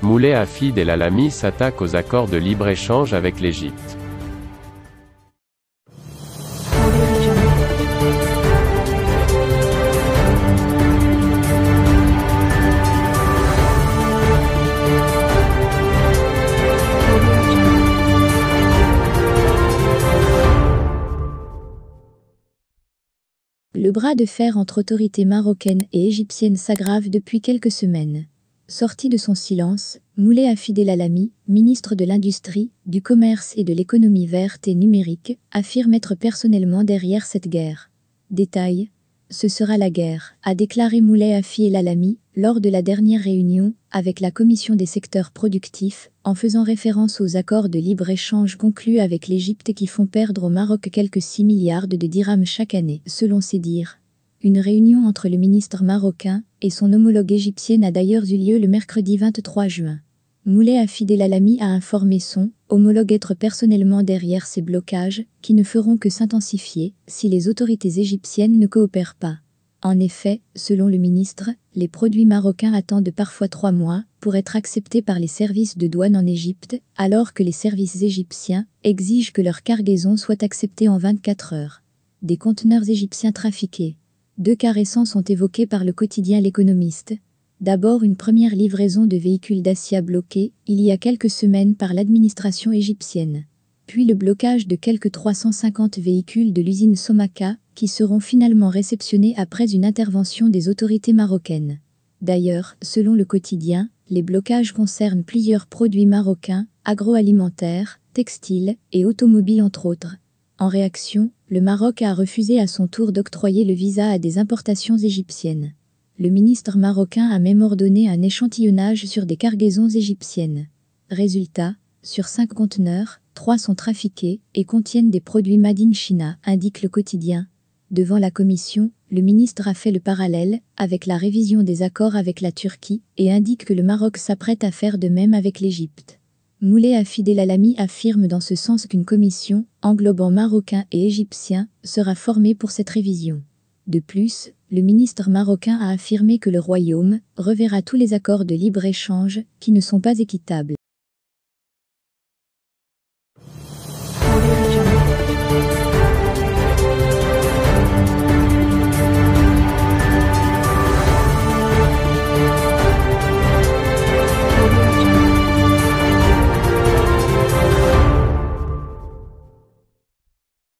Moulay Hafid El Alami s'attaque aux accords de libre-échange avec l'Égypte. Le bras de fer entre autorités marocaines et égyptiennes s'aggrave depuis quelques semaines. Sorti de son silence, Moulay Hafid El Alami, ministre de l'Industrie, du Commerce et de l'Économie verte et numérique, affirme être personnellement derrière cette guerre. Détail: ce sera la guerre, a déclaré Moulay Hafid El Alami lors de la dernière réunion avec la Commission des secteurs productifs, en faisant référence aux accords de libre-échange conclus avec l'Égypte qui font perdre au Maroc quelques 6 milliards de dirhams chaque année, selon ses dires. Une réunion entre le ministre marocain et son homologue égyptienne a d'ailleurs eu lieu le mercredi 23 juin. Moulay Hafid El Alami a informé son homologue être personnellement derrière ces blocages, qui ne feront que s'intensifier si les autorités égyptiennes ne coopèrent pas. En effet, selon le ministre, les produits marocains attendent parfois 3 mois pour être acceptés par les services de douane en Égypte, alors que les services égyptiens exigent que leur cargaison soit acceptée en 24 heures. Des conteneurs égyptiens trafiqués. 2 cas récents sont évoqués par le quotidien L'Économiste. D'abord, une première livraison de véhicules Dacia bloqués il y a quelques semaines par l'administration égyptienne. Puis le blocage de quelques 350 véhicules de l'usine Somaka, qui seront finalement réceptionnés après une intervention des autorités marocaines. D'ailleurs, selon le quotidien, les blocages concernent plusieurs produits marocains, agroalimentaires, textiles et automobiles entre autres. En réaction, le Maroc a refusé à son tour d'octroyer le visa à des importations égyptiennes. Le ministre marocain a même ordonné un échantillonnage sur des cargaisons égyptiennes. Résultat, sur 5 conteneurs, 3 sont trafiqués et contiennent des produits Made in China, indique le quotidien. Devant la commission, le ministre a fait le parallèle avec la révision des accords avec la Turquie et indique que le Maroc s'apprête à faire de même avec l'Égypte. Moulay Hafid El Alami affirme dans ce sens qu'une commission, englobant Marocains et Égyptiens, sera formée pour cette révision. De plus, le ministre marocain a affirmé que le Royaume reverra tous les accords de libre-échange qui ne sont pas équitables.